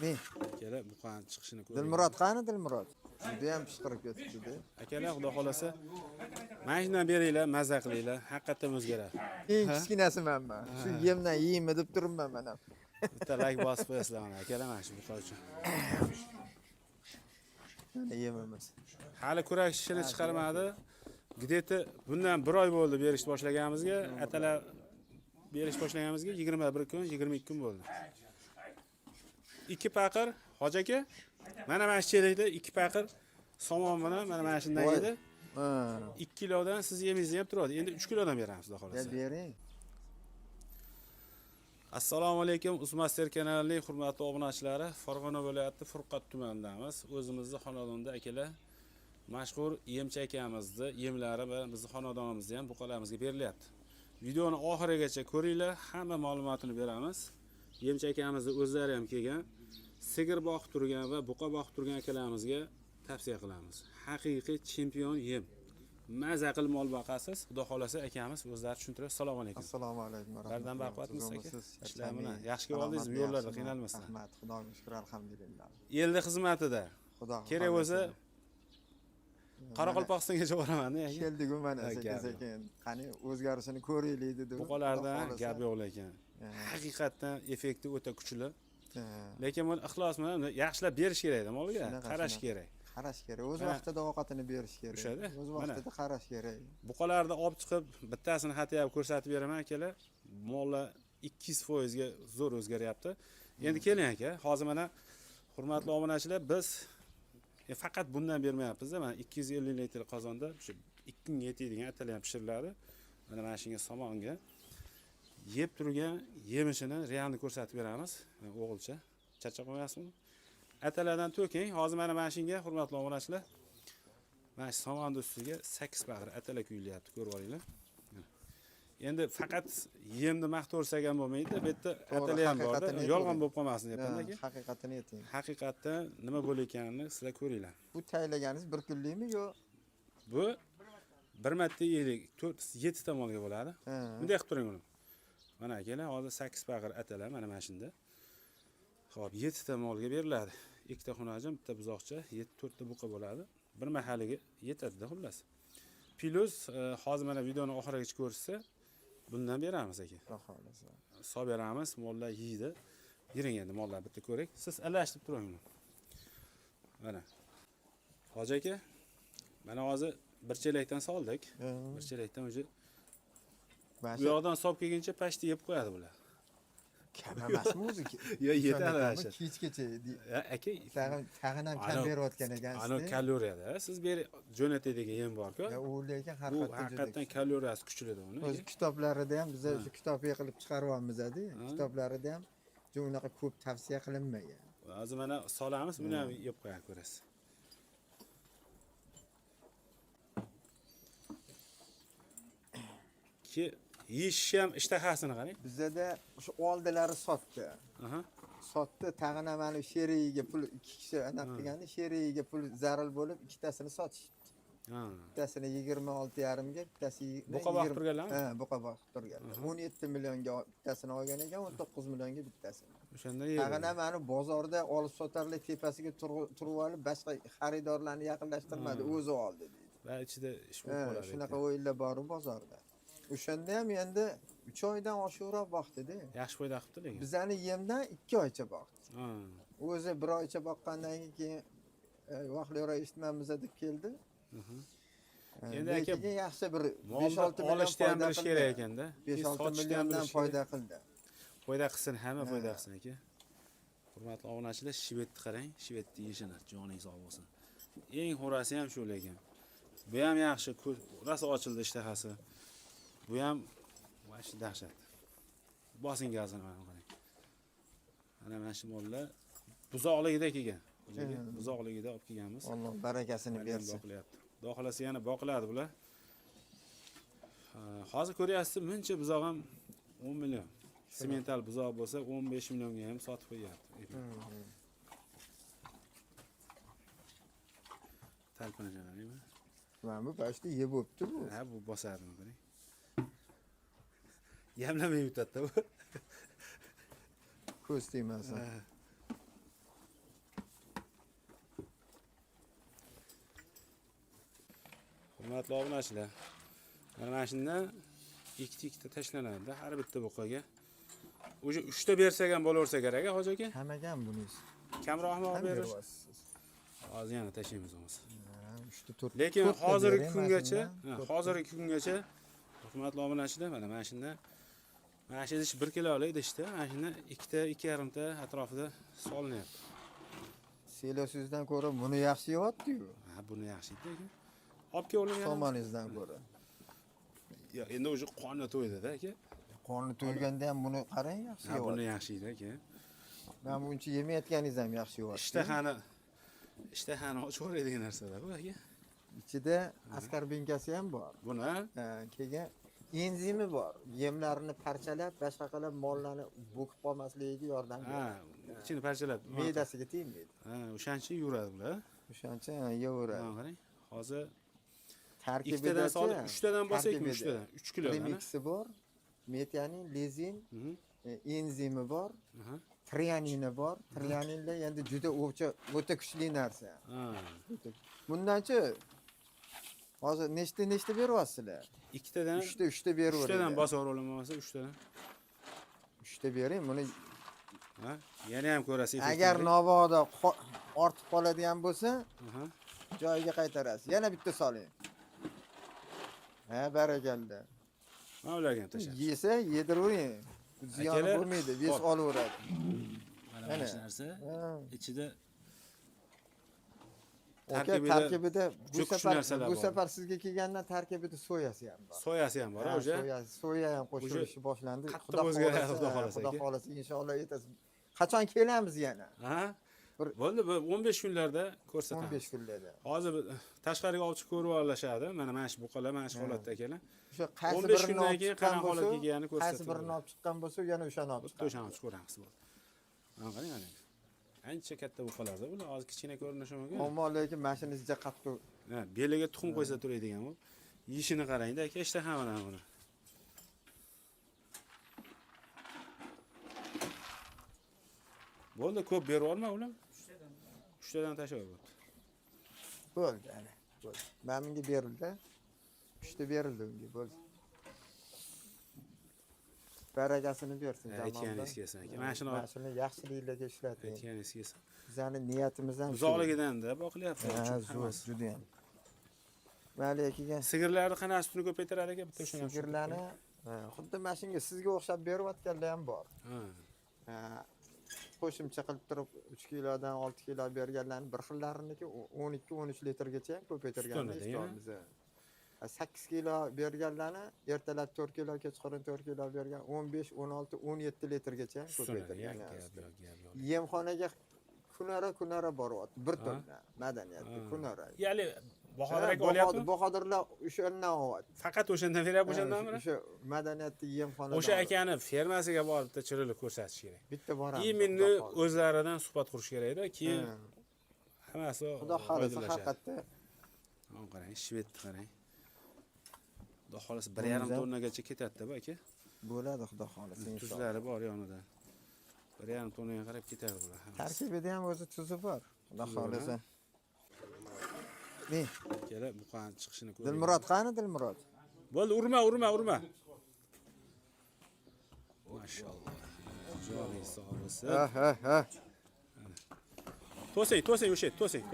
Ne? Akalar buqani chiqishini ko'ring. Dilmurod qani Dilmurod? Juda ham pishqirib ketibdi-da. Akalar xudo xolasa mana shundan beringlar, mazza qilinglar. Haqiqatan o'zgaradi. Eng kichkinasiman men. Shu yemdan yeymi deb turibman men ham. Bitta like bosib qo'yasizlar mana akalar mana shu buqa uchun. Mana yemimiz. Hali kurak shishini chiqarmadi. Где-то bundan 1 oy bo'ldi berish boshlaganimizga, atalar berish boshlaganimizga 21 kun, 22 kun bo'ldi. 2 paqir Hoji aka, mana shu chelakda 2 paqir somon bilan mana shundan edi. 2 kilodan siz yemingizni ham turadi. Endi 3 kilodan beramiz, xudo xolasa. Bering. Assalomu alaykum, Uzmaster kanalining hurmatli obunachilari. Farg'ona viloyati Furqat tumanidamiz. O'zimizning xonadonda akalar mashhur yemchi akamizni yemlari va bizning xonadonimizda ham buqalarimizga berilyapti. Videoni oxirigacha ko'ringlar, hamma ma'lumotini beramiz. Yemchi akamizni o'zlari ham kelgan, sigir boqib turgan va buqa boqib turgan akalarimizga tavsiya qilamiz. Haqiqiy chempion yem. Maza qilib mol boqasiz. Xudo xolasa akamiz o'zlari tushuntiradi. Assalomu alaykum. Assalomu alaykum. Bardan baqvatmisiz aka? Ishlar bilan yaxshi keldingiz, yo'llarda qiynalmasdan. Rahmat, Xudoga shukr, alhamdulillah. Elda xizmatida. Xudo kerak bo'lsa Qoraqalpog'istongacha boraman-da aka. Keldik-ku mana sekin-sekin. Qani o'zgarishini ko'raylik dedi. Buqalardan gap yo'q ekan. Haqiqatdan effekti o'ta kuchli. Lekin buni ixlos bilan yaxshilab berish kerak-da molga, qarash kerak. Qarash kerak. O'z vaqtida ovqatini berish kerak. O'z vaqtida qarash kerak. Buqalarni olib chiqib, bittasini xatayab ko'rsatib beraman akalar. Mollar 200% ga zo'r o'zgaryapti. Endi keling aka, hozir mana hurmatli obunachilar, biz faqat bundan bermayapmiz-da. Mana 250 litr qozonda shu 2 kunga yetadigan atalar ham pishiriladi. Mana shunga somonga yeb turgan yemishini realni ko'rsatib beramiz. O'g'ilcha charchab qo'yasizmi? Atalardan to'king. Hozir mana shunga hurmatli obunachilar. Mana shu somonni ustiga 8 bag'ir atalar kuyilyapti, ko'rib olinglar. Endi faqat yemni maqtaversak ham bo'lmaydi. Bu yerda atalar ham bor. Yolg'on bo'lib qolmasin deyapman aka. Haqiqatini ayting. Haqiqatdan nima bo'layotganini sizlar ko'ringlar. Bu tayinlaganingiz 1 kunlikmi yo? Bu 1 marta yelik 7 ta molga bo'ladi. Bunday qilib turing uni. Mana akalar, hozir 8 bag'ir atalar mana shunda. Xo'p, 7 ta molga beriladi. 2 ta xunajim, bitta buzoqcha, 4 ta buqa bo'ladi. Bir mahaliga yetadi-da xullas. Plus hozir mana videoni oxirigacha ko'rsa, bundan beramiz aka. Xohlasa. Hisob beramiz, mollar yeydi. Yiring endi mollar bitta ko'rak. Siz alashtirib turing uni. Mana. Hoji aka, mana hozir bir chelakdan soldik. Bir chelakdan o'zi bu yoqdan solib kelguncha pashti yeb qo'yadi bular. Kam emasmi o'zi? Yo, yetadi ana. Kechgacha. Aka, tag'in ham kam berayotgan ekansiz. Ana kaloriyada. Siz jo'natadigan yem bor-ku. U lekin bu haqiqatan kaloriyasi kuchlidir uni. O'z kitoblarida ham biz shu kitobga qilib chiqaryapmiz-da. Kitoblarida ham unaqa ko'p tavsiya qilinmagan. Hozir mana solamiz, buni ham yeb qo'yib ko'rasiz. Yeyish ham ishtahasini qarang. Bizda o'sha oldilari sotdi. Sotdi, tag'in mana sherigiga pul 2 kishi anaqa qilganda sherigiga pul zaril bo'lib ikkitasini sotishdi. Bittasini 26,5 ga, bittasi buqa boqib turganlar? Buqa boqib turganlar. 17 millionga bittasini olgan ekan, 19 millionga bittasini. O'shanda tag'in mana bozorda olib sotarlik tepasiga turib olib, boshqa xaridorlarni yaqinlashtirmadi, o'zi oldi deydi. Va ichida ish bo'lib qoladi. Shunaqa o'yinlar bor bozorda. O'shanda ham endi 3 oydan oshiqroq boqdi-da. Yaxshi foyda qilibdi lekin. Bizani yemdan 2 oycha boqdi. O'zi 1 oycha boqqandan keyin vaqtliroq eshitmamiz deb keldi. Endi aka yaxshi bir 5-6 million foyda qilish kerak ekanda. 5-6 milliondan foyda qildi. Foyda qilsin, hamma foyda qilsin aka. Hurmatli obunachilar, shivetni qarang, shivetni yeyishini joningiz sog' bo'lsin. Eng xo'rasi ham shu lekin. Bu ham yaxshi, rosa ochildi ishtahasi. Bu ham vash dahshat. Bosing gazini mana qarang. Mana shu mollar buzoqligida kelgan. Buzoqligida olib kelganmiz. Alloh barakasini bersin. Xudo xolasa yana boqiladi bular. Hozir ko'ryapsiz, buncha buzoq ham 10 million. Semental buzoq bo'lsa 15 millionga ham sotib qo'yapti. Talpinajanlarmi? Mana bu pashta yeb o'pti bu. Ha, bu bosarmi qarang. Yamlamay yutadi bu. Ko'z tegmasin. Hurmatli obunachilar. Mana shundan ikkita tashlanadi har bitta buqaga. O'sha 3 ta bersak ham bo'laversa kerak, hoji aka. Kamagan buningiz. Kamroqmi olib berish? beryapsiz. Hozir yana tashlaymiz bo'lmasa. 3 ta 4. Lekin hozirgi kungacha hurmatli obunachilar mana shundan mana shu idish 1 kilolik idishda mana shundan 2,5 ta atrofida solinyapti. Selosizdan ko'ra buni yaxshi yeyapti-yu. Ha, buni yaxshi ekan. Olib kelib Somoningizdan ko'ra. Yo, endi o'sha qonni to'ydi-da aka. Qonni to'yganda ham buni qarang yaxshi Ha, yeyapti. buni yaxshi edi aka. Men buncha yemayotganingiz ham yaxshi yeyapti. Ishtahani ochvoradigan narsalar bu aka. Ichida askar binkasi ham bor. Buni Keyin enzimi bor. Yemlarini parchalab, boshqa qilib mollarni bo'kib qolmasligiga yordam ha, beradi. ichini parchalab. Me'dasiga tegmaydi. Ha, o'shancha yuradi bular. O'shancha yeyveradi. Mana qarang. Hozir Tarkibida ikkitadan solib 3 tadan bo'lsa 3 tadan 3 kilo mana. Premixi bor. Metianin, lezin, enzimi bor. Aha. Trianini bor. Trianinlar endi juda o'ta kuchli narsa. Ha. Bundanchi hozir nechta beryapsizlar? Ikkitadan 3 ta berib 3 tadan bosib ololmasa 3 tadan. 3 ta bering. Buni Ha? Yana ham ko'rasiz. agar navoda ortib qoladigan bo'lsa, Aha. joyiga qaytarasiz. Yana bitta soling. Ha, barakalla. Mana ularga ham tashlaymiz. Yesa, yediravering. Ziyoni Akalar, bo'lmaydi, ves olaveradi. Mana shu narsa ichida Tarkibida narsalar bu bor. safar sizga kelgandan tarkibida soyasi ham bor. Soyasi ham bor, Ha, o'sha. soya ham qo'shilishi boshlandi. qattiq o'zgaradi, Xudo xohlasa Xudo aka. xohlasa inshaalloh yetasiz. Qachon kelamiz yana? Ha? Bir- Bo'ldi, 15 kunlarda ko'rsatamiz. 15 kunlarda. Hozir tashqariga olib chiqib ko'rib olishadi. Mana shu buqalar, mana shu holatda ekanlar. O'sha qaysi 15 birini kundan olib keyin chiqqan qanaqa holatga bo'lsa, kelganini qaysi ko'rsatadi. birini olib chiqqan bo'lsa, yana o'shani olib Bitta chiqqan. o'shani olib ko'ramiz bo'ldi. Mana qarang mana. Ancha katta buqalarda bular hozir kichkina ko'rinishi mumkin. Ammo lekin mashinangizga qattiq. Ha, beliga tuxum qo'ysa turadigan bu. Yishini qarang-da, aka, ishtaha mana buni. Bo'ldi, ko'p berib olma ular. 3 tadan tashlab bo'ldi. Bo'ldi, ana. Bo'ldi. Mana bunga berildi. 3 ta berildi unga, bo'ldi. Barakasini bersin Aytganingiz jamoalar. kelsin aka. Mana shuni Mashina yaxshiliklarga ishlating. aytganingiz kelsin. Bizning niyatimiz ham shu. Uzoqligidan-da boqilyapti. Ha, zo'r, juda ham. Mayli akaga. Sigirlarni qanaqasini ko'paytiradi aka? Bitta shuni ham. Sigirlarni xuddi mashinga sizga o'xshab berayotganlar ham bor. Ha. Qo'shimcha qilib turib 3 kilodan 6 kilo berganlarni bir xillarniki 12-13 litrgacha ham ko'paytirganlar eshitamiz. 8 kilo berganlarni ertalab 4 kilo, kechqurun 4 kilo bergan 15, 16, 17 litrgacha ham ko'paytirgan. Yemxonaga kunara boryapti. Bir tonna madaniyatli kunara. Ya'ni Bahodir aka olyapti. Bahodirlar o'shandan olyapti. Faqat o'shandan beryapti, o'shandanmi? O'sha madaniyatli yemxonadan. O'sha akani fermasiga borib bitta chirilib ko'rsatish kerak. Bitta boramiz. Iminni o'zlaridan suhbat qurish kerak-da, keyin hammasi Xudo xolasa haqiqatda. Mana qarang, shvedni qarang. Xudo xolasa 1,5 tonnagacha ketadi-da bu aka. Bo'ladi xudo xolasa inshaalloh. Tuzlari bor yonidan. 1,5 tonnaga qarab ketadi bular. Tarkibida ham o'zi tuzi bor. Xudo xolasa. Ne? Kela buqani chiqishini ko'ring. Dilmurod qani Dilmurod? Bo'ldi, urma. Mashalloh. Joningiz sog' bo'lsin. Ha. To'sing, o'sha, to'sing.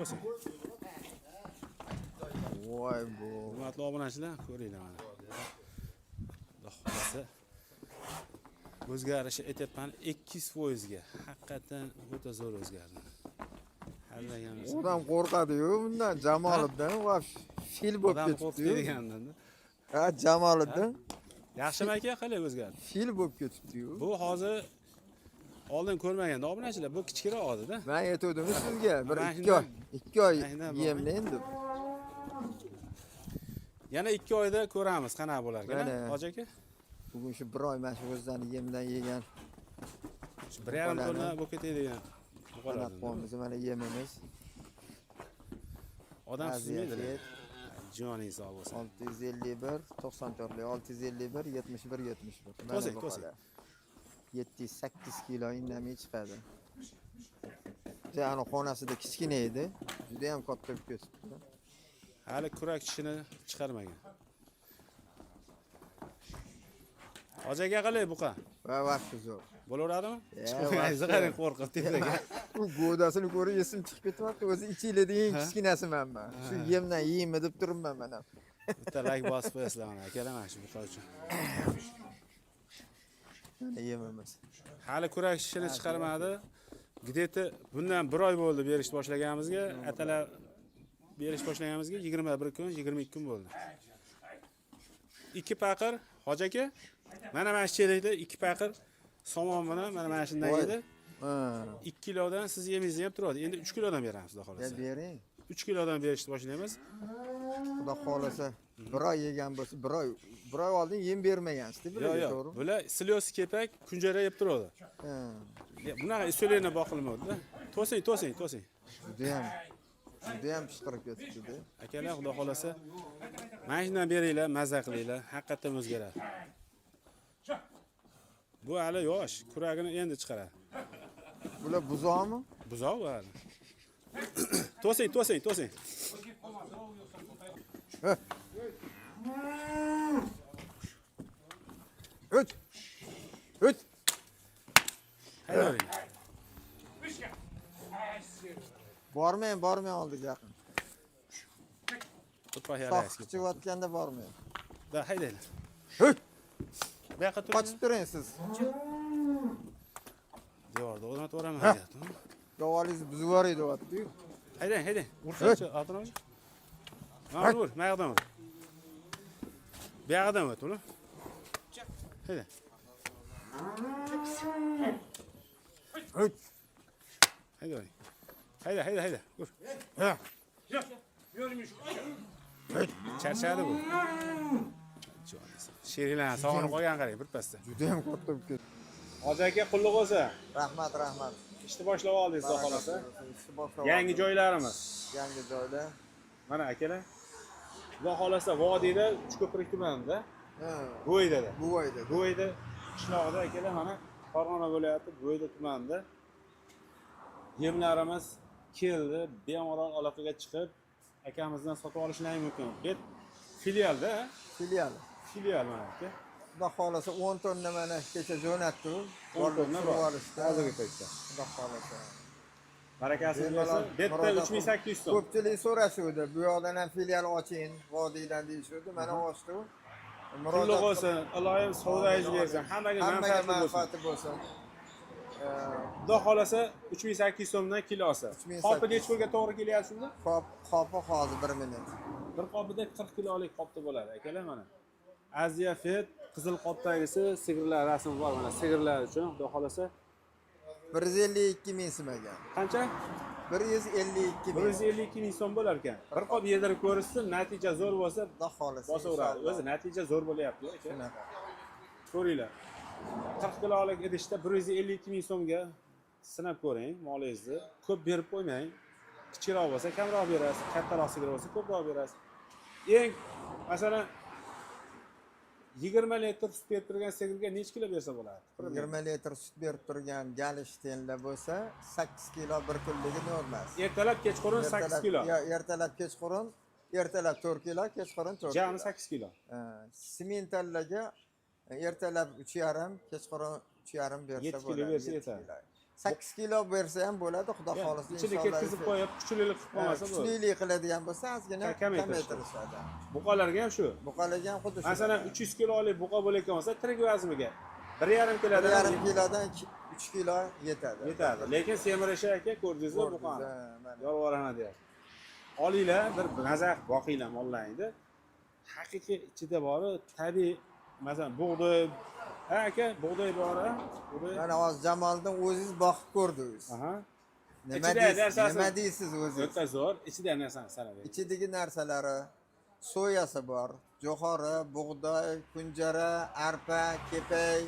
Voy bu. Hurmatli obunachilar, ko'ringlar mana. Xudo xolasa o'zgarishi aytyapman 200% ga. Haqiqatan o'ta zo'r o'zgardi. Odam qo'rqadi-yu bundan, Jamoliddin va fil bo'lib Odam qo'rqib ketibdi-yu. degandan-da. Ha, Jamoliddin Yaxshimi aka, qalay o'zgardi? fil bo'lib ketibdi-yu. Bu hozir oldin ko'rmaganda obunachilar, bu kichikroq edi-da. Men aytdim sizga, bir Mana 2 oy Aynan yemni endi. Yana 2 oyda ko'ramiz qanaqa bo'lar ekan, Mana. hoji aka. Bugun shu 1 oy mana shu o'zlarining yemdan yegan. 1,5 tonna bo'lib ketadigan. Qonimiz mana yemimiz. Odam sizmaydi. Aziyat. Joningiz sog' bo'lsin. 651 94 651 71 71. To'sing. 7-8 kilo indamay chiqadi. Jani xonasida kichkina edi. Juda ham katta bo'lib ketibdi. Hali kurak tishini chiqarmagan. Hoji aka qalay buqa? Va vaqti zo'r. Bo'laveradimi? vaqti. Zig'aring qo'rqib tepsaga. Bu go'dasini ko'rib esim chiqib ketyapti. O'zi ichiladi eng kichkinasiman men. Shu yemdan yeymi deb turibman mana. Bitta like bosib qo'yasizlar mana akalar mana shu buqa uchun. Mana yemimiz. Hali kurak tishini chiqarmadi. Где-то bundan 1 oy bo'ldi berish boshlaganimizga, atalar berish boshlaganimizga 21 kun, 22 kun bo'ldi. 2 paqir Hoji aka, mana shu chelakda 2 paqir somon bilan mana shundan edi. 2 kilodan siz yemingizni ham turadi. Endi 3 kilodan beramiz, xudo xolasa. Bering. 3 kilodan berishni boshlaymiz. Xudo xolasa 1 oy yegan bo'lsa, 1 oy oldin yem bermagansiz, Yo'q, to'g'rimi? Bular silioz kepak, kunjara yeb turadi. Bunaqa usullarni boqilmaydi-da. To'sing. Judayam pishqirib ketibdi-da. Akalar, xudo xolasa, mana shundan beringlar, mazza qilinglar, haqiqatan o'zgaradi. Bu hali yosh, kuragini endi chiqaradi. Bular buzoqmi? Buzoq bu hali. To'sing. Öt. Haydavering. Bormang oldiga yaqin. To'paq Soq yaraysiz. kichiyotganda bormang. Da haydanglar. Hut. Bu yoqqa turing. Qochib turing siz. Devorda o'rnatib yuboraman deyapti. Yo'g'olingizni buzib yuboray deyapti-yu. Haydang. Ursanchi, otini. Mana ur, mayog'dan ur. Bu yoqdan o't, ular. Haydang. Hut. Haydavering. Hayda. Ur. Charchadi bu. Sheringlar sog'inib qolgan qarang birpasda. Judayam katta bo'lib ketdi. Hoji aka qulluq bo'lsin. Rahmat. Ishni boshlab oldingiz, xudo xolasa. Ishni boshlab Yangi joylarimiz. Yangi joyda. Mana akalar. Xudo xolasa vodiyda Uchko'prik tumanida, Ha, Bo'ydada. Bo'yda. Qishlog'ida akalar mana Farg'ona viloyati Bo'yda tumanida yemlarimiz keldi. Bemalol aloqaga chiqib akamizdan sotib olishlari mumkin. Bet filialda, filial mana aka. Xudo xolasa 10 tonna mana kecha jo'natdi. 10 tonna bor. olishdi. Hozirgi paytda. Xudo xolasa. Barakasi bo'lsin. Betda 3800 so'm. Ko'pchilik so'rashuvdi. Bu yoqdan ham filial oching, vodiydan deyishuvdi. Mana ochdi. Qulluq bo'lsin. Allohim savdoingiz bersin. Hammaga manfaati bo'lsin. Xudo xolasa 3800 so'mdan kilosi. Qopi necha pulga to'g'ri kelyapti shunda? Qopi hozir 1 minut. Bir qopida 40 kilolik qopda bo'ladi. Akalar mana. Aziya Fet qizil qopdagisi sigirlar rasmi bor mana. Sigirlar uchun xudo xolasa 152 ming so'magan. qancha? 152 ming. 152 ming so'm bo'lar ekan. Bir qop yedirib ko'rishsin, natija zo'r bo'lsa, Xudo xolasa. bosaveradi. O'zi natija zo'r bo'lyapti aka. Shunaqa. Ko'ringlar. 40 kilolik idishda 152 ming so'mga sinab ko'ring molingizni. Ko'p berib qo'ymang. Kichikroq bo'lsa kamroq berasiz, kattaroq sigir bo'lsa ko'proq berasiz. Eng masalan 20 litr sut berib turgan sigirga necha kilo bersa bo'ladi? 20 litr sut berib turgan galishtenlar bo'lsa 8 kilo 1 kunligi normasi. Ertalab kechqurun 8 kilo. Ertalab kechqurun, ertalab 4 kilo, kechqurun 4 kilo. Jami 8 kilo. Simentallarga ertalab 3,5, kechqurun 3,5 bersa 7 kilo bersa yetadi. 8 kilo bersa ham bo'ladi, xudo xolasa. Ichini ketkizib qo'yib, kuchlilik qilib qolmasa bo'ladi. Kuchlilik qiladigan bo'lsa, ozgina kamaytirishadi. Buqalarga ham shu. Buqalarga ham xuddi shu. Masalan, 300 kilolik buqa bo'layotgan bo'lsa, tirik vazniga 1,5 kilodan 1,5 kilodan 3 kilo yetadi. Lekin semirishi aka ko'rdingizmi buqani? Yolvoraman deyapti. Olinglar, bir nazar boqinglar mollaringni. Haqiqiy ichida bori tabiiy, masalan, bug'doy, aka, bug'doy bor, bug'doy. Mana hozir Jamoldan o'zingiz boqib ko'rdingiz. Aha. Nima deysiz o'zingiz? O'ta zo'r. Ichida narsani sanab bering. Ichidagi narsalari soyasi bor, jo'xori, bug'doy, kunjara, arpa, kepay,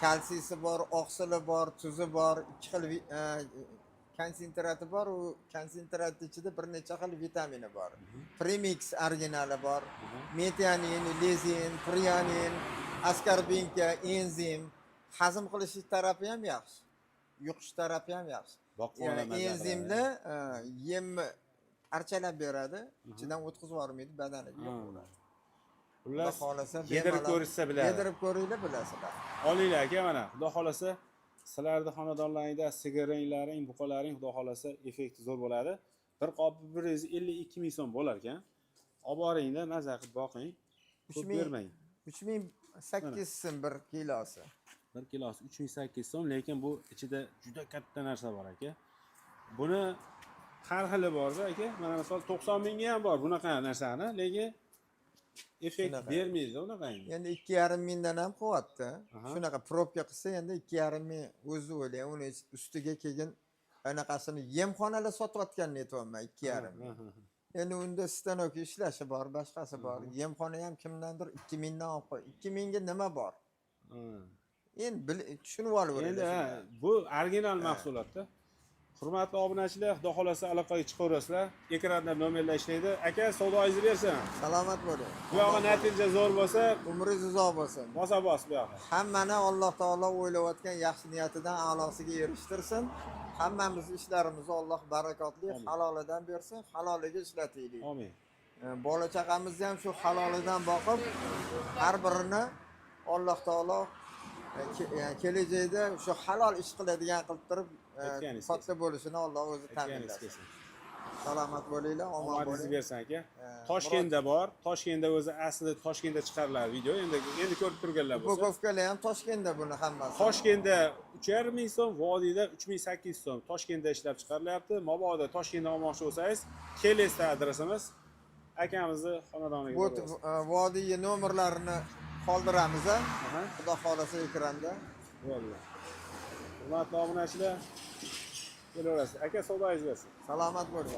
kalsiysi bor, oqsili bor, tuzi bor, 2 xil konsentrati bor. U konsentrat ichida bir necha xil vitamini bor. Premix originali bor. Metianin, lezin, trianin, askarbinka, enzim, hazm qilish tarafi ham yaxshi. Yuqish tarafi ham yaxshi. Enzimni yem archalab beradi, ichidan o'tkazib yubormaydi, badaniga yo'q bo'ladi. Xullas, xohlasa yedirib bemalol ko'rishsa biladi. yedirib ko'ringlar bilasizlar. Olinglar aka mana, xudo xolasa sizlarni xonadonlaringda sigiringlaring, buqalaring xudo xolasa effekti zo'r bo'ladi. Bir qopi 152 ming so'm bo'lar ekan. Olib boringlar, maza qilib boqing. Ko'p bermang. 3800 so'm 1 kilosi. 1 kilosi 3800 so'm, lekin bu ichida juda katta narsa bor aka. Buni har xili bor-da aka. Mana misol 90 mingga ham bor bunaqa narsani, lekin effekt bermaydi unaqangi. Endi 2,5 mingdan ham qilyapti. Shunaqa probka qilsa endi 2,5 ming o'zi o'ylang, uni ustiga kelgan anaqasini yemxonalar sotayotganini aytyapman 2,5 ming. Endi unda stanok ishlashi bor, boshqasi bor. Yemxona ham kimdandir 2 mingdan olib qo'y. 2 mingga nima bor? Endi tushunib olaveringlar. Endi bu original mahsulotda. Hurmatli obunachilar, xudo xolasa aloqaga chiqaverasizlar. Ekranda nomerlar ishlaydi. Aka, savdoingizni bersin. Salomat bo'ling. Bu yoqqa natija zo'r bo'lsa, Umringiz uzoq bo'lsin. bosa-bos bu yoqqa. Hammani Alloh taolo o'ylayotgan yaxshi niyatidan a'losiga erishtirsin. Hammamiz ishlarimizni Alloh barakotli, halolidan bersin, haloliga ishlataylik. Amin. Bola chaqamizni ham shu halolidan boqib, har birini Alloh taolo kelajakda shu halol ish qiladigan qilib turib, katta bo'lishini Alloh o'zi ta'minlasin. Salomat bo'linglar, omon Omadingizni bo'ling. bersin aka. Toshkentda bor. Toshkentda o'zi aslida Toshkentda chiqariladi video. Endi ko'rib turganlar bo'lsa. Bukovkalar ham Toshkentda buni hammasi. Toshkentda 3,5 ming so'm, Vodiyda 3800 so'm. Toshkentda ishlab chiqarilyapti. Mabodo Toshkentdan olmoqchi bo'lsangiz, Kelesda adresimiz. Akamizni xonadoniga borasiz. Vodiy nomerlarini qoldiramiz. Xudo xolasa ekranda. Bo'ldi. Hurmatli obunachilar, kelaverasiz. Aka, savdoingizni bersin. Salomat bo'ling.